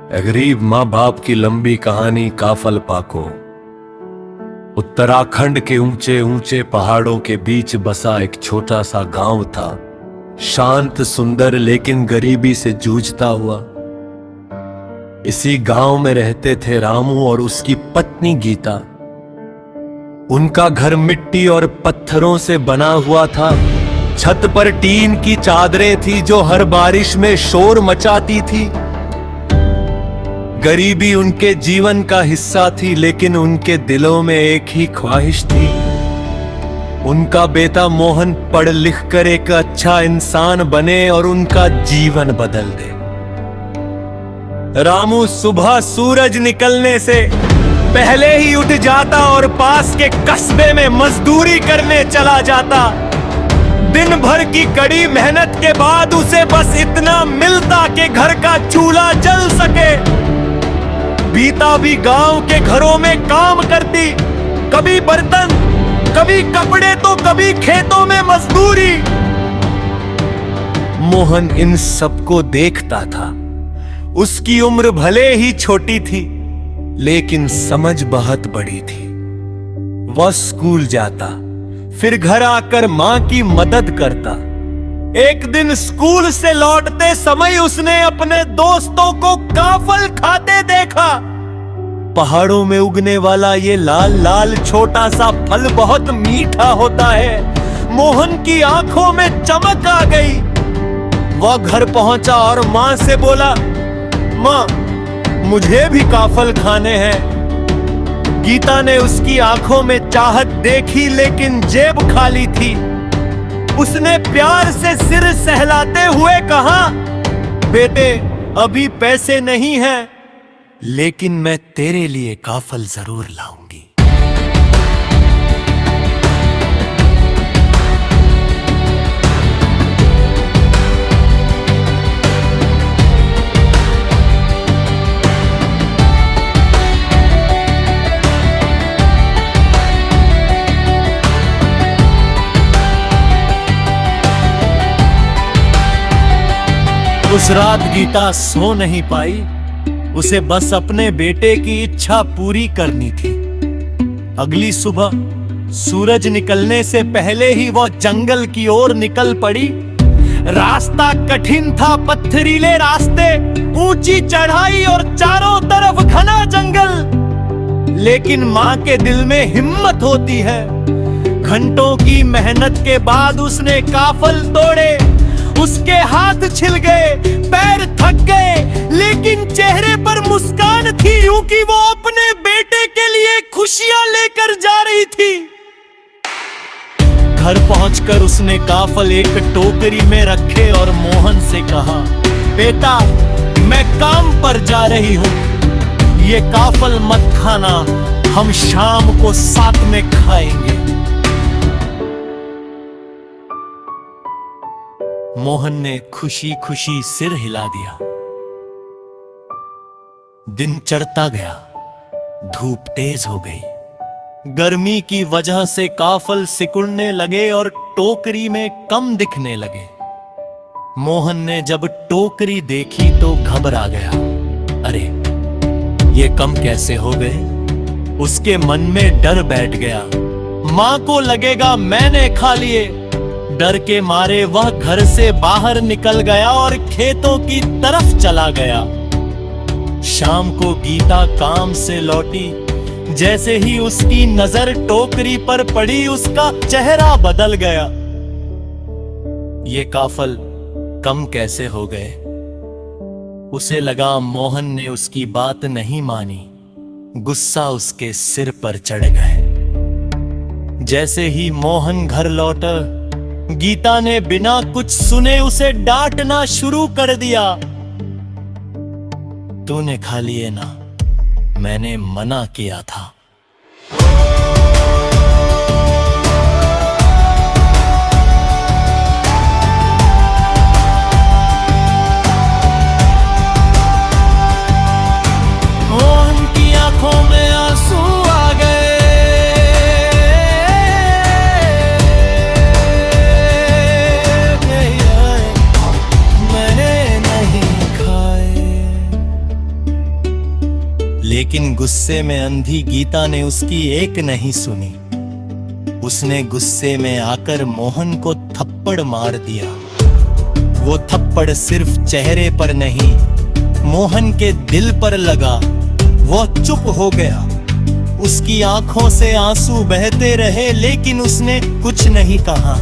गरीब माँ बाप की लंबी कहानी काफल पाको। उत्तराखंड के ऊंचे ऊंचे पहाड़ों के बीच बसा एक छोटा सा गांव था, शांत सुंदर लेकिन गरीबी से जूझता हुआ। इसी गांव में रहते थे रामू और उसकी पत्नी गीता। उनका घर मिट्टी और पत्थरों से बना हुआ था। छत पर टीन की चादरें थी जो हर बारिश में शोर मचाती थी। गरीबी उनके जीवन का हिस्सा थी, लेकिन उनके दिलों में एक ही ख्वाहिश थी, उनका बेटा मोहन पढ़ लिख कर एक अच्छा इंसान बने और उनका जीवन बदल दे। रामू सुबह सूरज निकलने से पहले ही उठ जाता और पास के कस्बे में मजदूरी करने चला जाता। दिन भर की कड़ी मेहनत के बाद उसे बस इतना मिलता कि घर का चूल्हा जल सके। बीता भी गांव के घरों में काम करती, कभी बर्तन, कभी कपड़े तो कभी खेतों में मजदूरी। मोहन इन सबको देखता था। उसकी उम्र भले ही छोटी थी, लेकिन समझ बहुत बड़ी थी। वह स्कूल जाता, फिर घर आकर मां की मदद करता। एक दिन स्कूल से लौटते समय उसने अपने दोस्तों को काफल खाते देखा। पहाड़ों में उगने वाला ये लाल लाल छोटा सा फल बहुत मीठा होता है। मोहन की आंखों में चमक आ गई। वह घर पहुंचा और मां से बोला, मां, मुझे भी काफल खाने हैं। गीता ने उसकी आंखों में चाहत देखी, लेकिन जेब खाली थी। उसने प्यार से सिर सहलाते हुए कहा, बेटे, अभी पैसे नहीं हैं, लेकिन मैं तेरे लिए काफल जरूर लाऊंगी। उस रात गीता सो नहीं पाई। उसे बस अपने बेटे की इच्छा पूरी करनी थी। अगली सुबह सूरज निकलने से पहले ही वह जंगल की ओर निकल पड़ी। रास्ता कठिन था, पत्थरीले रास्ते, ऊंची चढ़ाई और चारों तरफ घना जंगल। लेकिन मां के दिल में हिम्मत होती है। घंटों की मेहनत के बाद उसने काफल तोड़े। उसके हाथ छिल गए, पैर थक गए, लेकिन चेहरे पर मुस्कान थी, क्योंकि वो अपने बेटे के लिए खुशियां लेकर जा रही थी। घर पहुंचकर उसने काफल एक टोकरी में रखे और मोहन से कहा, बेटा, मैं काम पर जा रही हूं, ये काफल मत खाना, हम शाम को साथ में खाएंगे। मोहन ने खुशी खुशी सिर हिला दिया। दिन चढ़ता गया, धूप तेज हो गई। गर्मी की वजह से काफल सिकुड़ने लगे और टोकरी में कम दिखने लगे। मोहन ने जब टोकरी देखी तो घबरा गया। अरे, ये कम कैसे हो गए? उसके मन में डर बैठ गया। मां को लगेगा मैंने खा लिए। डर के मारे वह घर से बाहर निकल गया और खेतों की तरफ चला गया। शाम को गीता काम से लौटी। जैसे ही उसकी नजर टोकरी पर पड़ी, उसका चेहरा बदल गया। ये काफल कम कैसे हो गए? उसे लगा मोहन ने उसकी बात नहीं मानी। गुस्सा उसके सिर पर चढ़ गए। जैसे ही मोहन घर लौटा, गीता ने बिना कुछ सुने उसे डांटना शुरू कर दिया। तूने खा लिए ना, मैंने मना किया था। मोहन की आंखों में आंसू आ गए। लेकिन गुस्से में अंधी गीता ने उसकी एक नहीं सुनी। उसने गुस्से में आकर मोहन को थप्पड़ मार दिया। वो थप्पड़ सिर्फ चेहरे पर नहीं, मोहन के दिल पर लगा। वो चुप हो गया। उसकी आंखों से आंसू बहते रहे, लेकिन उसने कुछ नहीं कहा।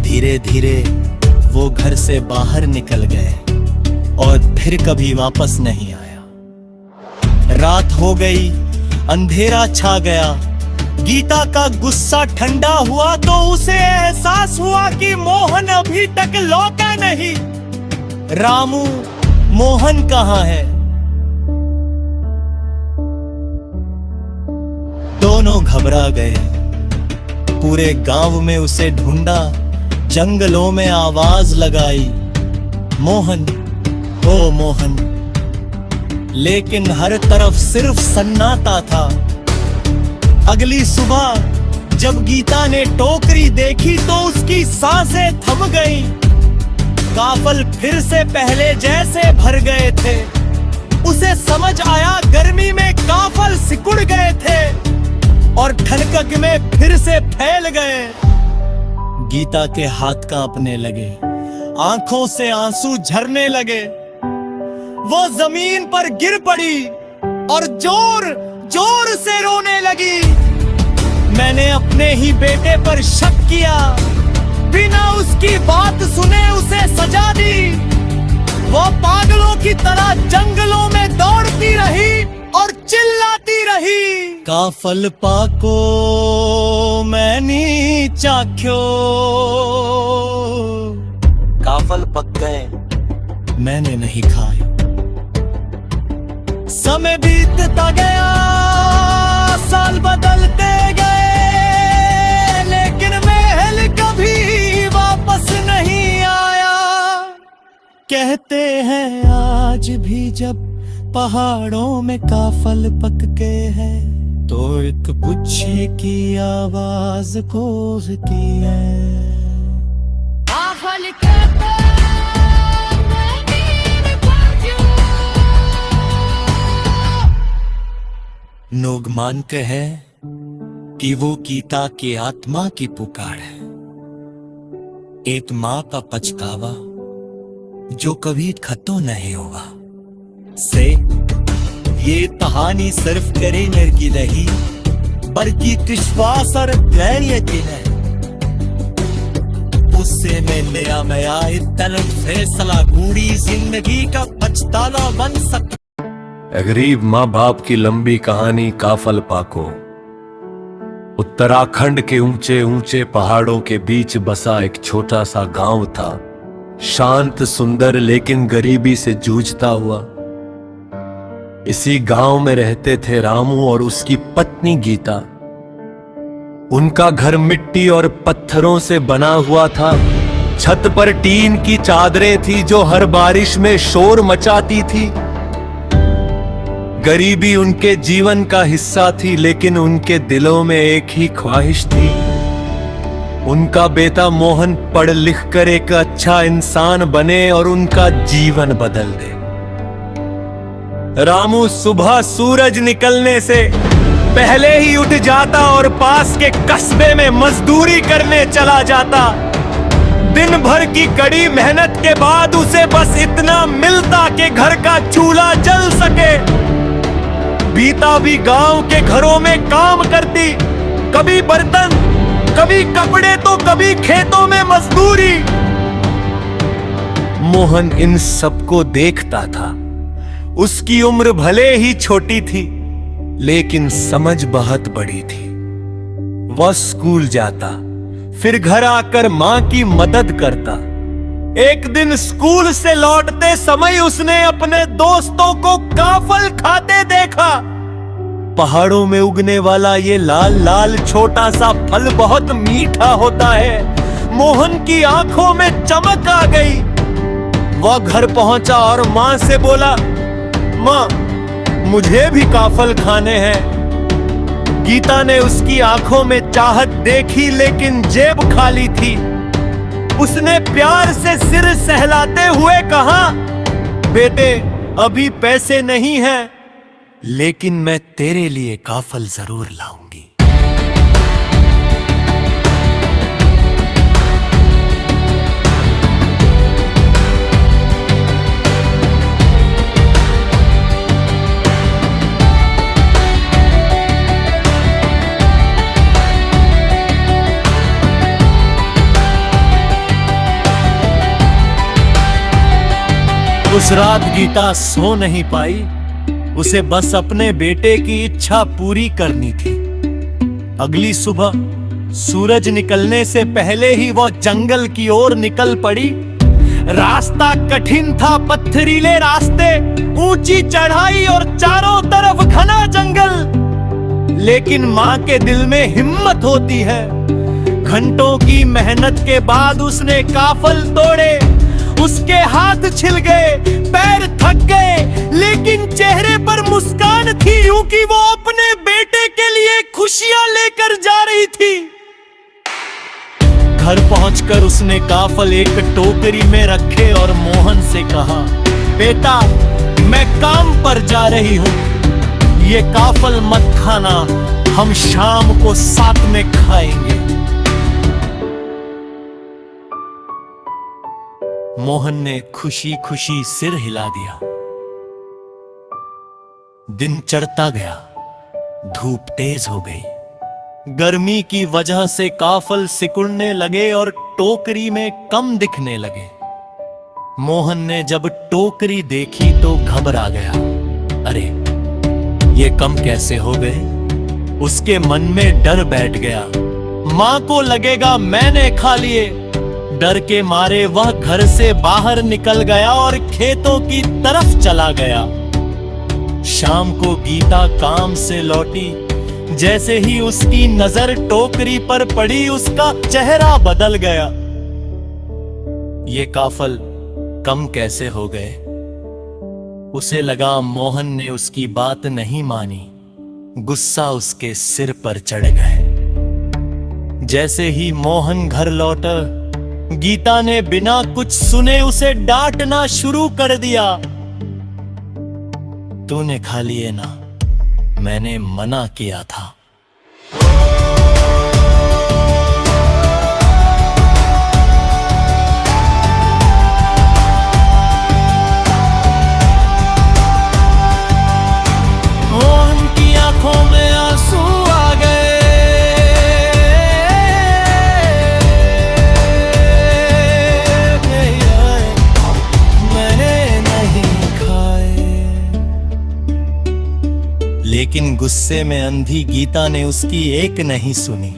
धीरे धीरे वो घर से बाहर निकल गए और फिर कभी वापस नहीं आया। रात हो गई, अंधेरा छा गया। गीता का गुस्सा ठंडा हुआ तो उसे एहसास हुआ कि मोहन अभी तक लौटा नहीं। रामू, मोहन कहाँ है? दोनों घबरा गए। पूरे गांव में उसे ढूंढा, जंगलों में आवाज लगाई, मोहन, ओ मोहन। लेकिन हर तरफ सिर्फ सन्नाटा था। अगली सुबह जब गीता ने टोकरी देखी तो उसकी सांसें थम गईं। काफल फिर से पहले जैसे भर गए थे। उसे समझ आया गर्मी में काफल सिकुड़ गए थे और ठनकक में फिर से फैल गए। गीता के हाथ कांपने लगे, आंखों से आंसू झरने लगे। वो जमीन पर गिर पड़ी और जोर जोर से रोने लगी। मैंने अपने ही बेटे पर शक किया, बिना उसकी बात सुने उसे सजा दी। वो पागलों की तरह जंगलों में दौड़ती रही और चिल्लाती रही। काफल पाको मैंने चाख्यो। काफल पक गए, मैंने नहीं खाए। समय बीतता गया, साल बदलते गए, लेकिन महल कभी वापस नहीं आया। कहते हैं आज भी जब पहाड़ों में काफल पकते हैं तो एक पुच्छे की आवाज गूंजती है। काफल कहते लोग मानते हैं कि वो गीता की आत्मा की पुकार है, एक माँ का पछतावा जो कभी खत्म नहीं होगा। से ये कहानी सिर्फ करियर की नहीं, बल्कि विश्वास और धैर्य की है। उससे मैं इतना फैसला पूरी जिंदगी का पछतावा बन सकता। गरीब माँ बाप की लंबी कहानी काफल पाको। उत्तराखंड के ऊंचे ऊंचे पहाड़ों के बीच बसा एक छोटा सा गांव था, शांत सुंदर लेकिन गरीबी से जूझता हुआ। इसी गांव में रहते थे रामू और उसकी पत्नी गीता। उनका घर मिट्टी और पत्थरों से बना हुआ था। छत पर टीन की चादरें थी जो हर बारिश में शोर मचाती थी। गरीबी उनके जीवन का हिस्सा थी, लेकिन उनके दिलों में एक ही ख्वाहिश थी, उनका बेटा मोहन पढ़ लिख कर एक अच्छा इंसान बने और उनका जीवन बदल दे। रामू सुबह सूरज निकलने से पहले ही उठ जाता और पास के कस्बे में मजदूरी करने चला जाता। दिन भर की कड़ी मेहनत के बाद उसे बस इतना मिलता कि घर का चूल्हा जल सके। बीता भी गांव के घरों में काम करती, कभी बर्तन, कभी कपड़े तो कभी खेतों में मजदूरी। मोहन इन सबको देखता था। उसकी उम्र भले ही छोटी थी, लेकिन समझ बहुत बड़ी थी। वह स्कूल जाता, फिर घर आकर मां की मदद करता। एक दिन स्कूल से लौटते समय उसने अपने दोस्तों को काफल खाते देखा। पहाड़ों में उगने वाला ये लाल लाल छोटा सा फल बहुत मीठा होता है। मोहन की आंखों में चमक आ गई। वह घर पहुंचा और मां से बोला, मां, मुझे भी काफल खाने हैं। गीता ने उसकी आंखों में चाहत देखी, लेकिन जेब खाली थी। उसने प्यार से सिर सहलाते हुए कहा, बेटे, अभी पैसे नहीं हैं, लेकिन मैं तेरे लिए काफल जरूर लाऊंगी। उस रात गीता सो नहीं पाई, उसे बस अपने बेटे की इच्छा पूरी करनी थी। अगली सुबह सूरज निकलने से पहले ही वह जंगल की ओर निकल पड़ी। रास्ता कठिन था, पत्थरीले रास्ते, ऊंची चढ़ाई और चारों तरफ घना जंगल। लेकिन मां के दिल में हिम्मत होती है। घंटों की मेहनत के बाद उसने काफल तोड़े। उसके हाथ छिल गए, पैर थक गए, लेकिन चेहरे पर मुस्कान थी, क्योंकि वो अपने बेटे के लिए खुशियां लेकर जा रही थी। घर पहुंचकर उसने काफल एक टोकरी में रखे और मोहन से कहा, बेटा मैं काम पर जा रही हूं, ये काफल मत खाना, हम शाम को साथ में खाएंगे। मोहन ने खुशी खुशी सिर हिला दिया। दिन चढ़ता गया, धूप तेज हो गई। गर्मी की वजह से काफल सिकुड़ने लगे और टोकरी में कम दिखने लगे। मोहन ने जब टोकरी देखी तो घबरा गया। अरे ये कम कैसे हो गए? उसके मन में डर बैठ गया। मां को लगेगा मैंने खा लिए। डर के मारे वह घर से बाहर निकल गया और खेतों की तरफ चला गया। शाम को गीता काम से लौटी। जैसे ही उसकी नजर टोकरी पर पड़ी, उसका चेहरा बदल गया। ये काफल कम कैसे हो गए? उसे लगा मोहन ने उसकी बात नहीं मानी। गुस्सा उसके सिर पर चढ़ गए। जैसे ही मोहन घर लौटा, गीता ने बिना कुछ सुने उसे डांटना शुरू कर दिया। तूने खा लिए ना, मैंने मना किया था। मोहन की आंखों में आंसू आ गए। लेकिन गुस्से में अंधी गीता ने उसकी एक नहीं सुनी।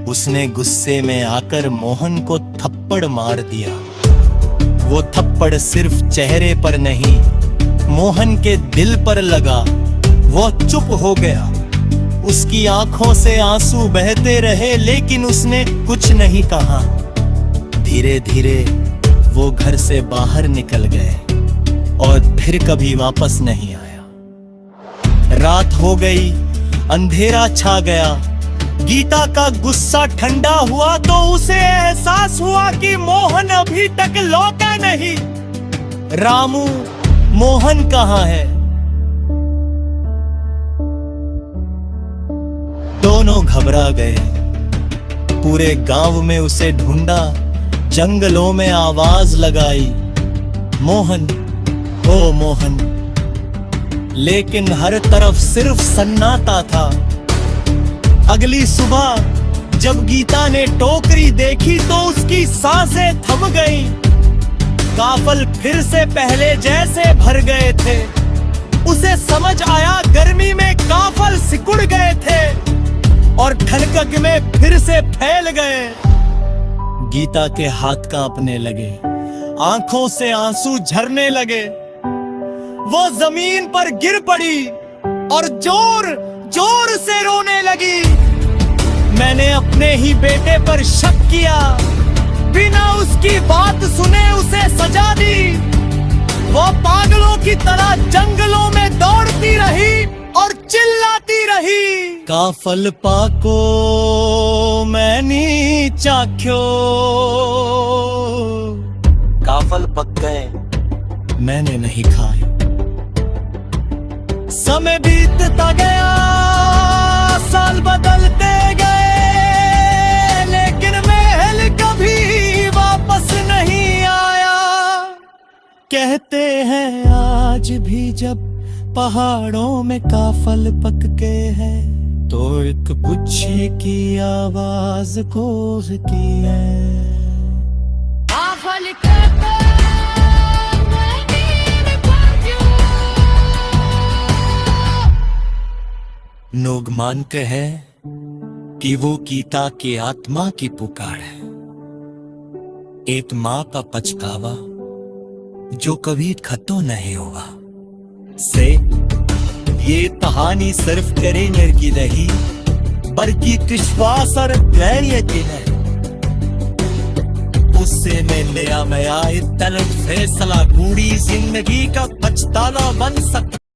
उसने गुस्से में आकर मोहन को थप्पड़ मार दिया। वो थप्पड़ सिर्फ चेहरे पर नहीं, मोहन के दिल पर लगा। वो चुप हो गया। उसकी आंखों से आंसू बहते रहे, लेकिन उसने कुछ नहीं कहा। धीरे धीरे वो घर से बाहर निकल गए और फिर कभी वापस नहीं आया। रात हो गई, अंधेरा छा गया। गीता का गुस्सा ठंडा हुआ तो उसे एहसास हुआ कि मोहन अभी तक लौटा नहीं। रामू, मोहन कहाँ है? दोनों घबरा गए। पूरे गांव में उसे ढूंढा, जंगलों में आवाज लगाई, मोहन, ओ मोहन। लेकिन हर तरफ सिर्फ सन्नाटा था। अगली सुबह जब गीता ने टोकरी देखी तो उसकी सांसें थम गईं। काफल फिर से पहले जैसे भर गए थे। उसे समझ आया गर्मी में काफल सिकुड़ गए थे और ठनकक में फिर से फैल गए। गीता के हाथ कांपने लगे, आंखों से आंसू झरने लगे। वो जमीन पर गिर पड़ी और जोर जोर से रोने लगी। मैंने अपने ही बेटे पर शक किया, बिना उसकी बात सुने उसे सजा दी। वो पागलों की तरह जंगलों में दौड़ती रही और चिल्लाती रही, काफल पाको मैंने चाख्यो। काफल पक गए, मैंने नहीं खाए। समय बीतता गया, साल बदलते गए, लेकिन महल कभी वापस नहीं आया। कहते हैं आज भी जब पहाड़ों में काफल पकके है, तो एक गुच्छे की आवाज कोस की है। काफल के मदीने पहुंचो। लोग मानते हैं कि वो गीता की आत्मा की पुकार है, एक माँ का पछतावा जो कभी खत्म नहीं होगा। से ये कहानी सिर्फ ट्रेनर की नहीं, बल्कि विश्वास और धैर्य की है। उससे में लिया मैं आए तलब फैसला, बूढ़ी जिंदगी का पछतावा बन सकता।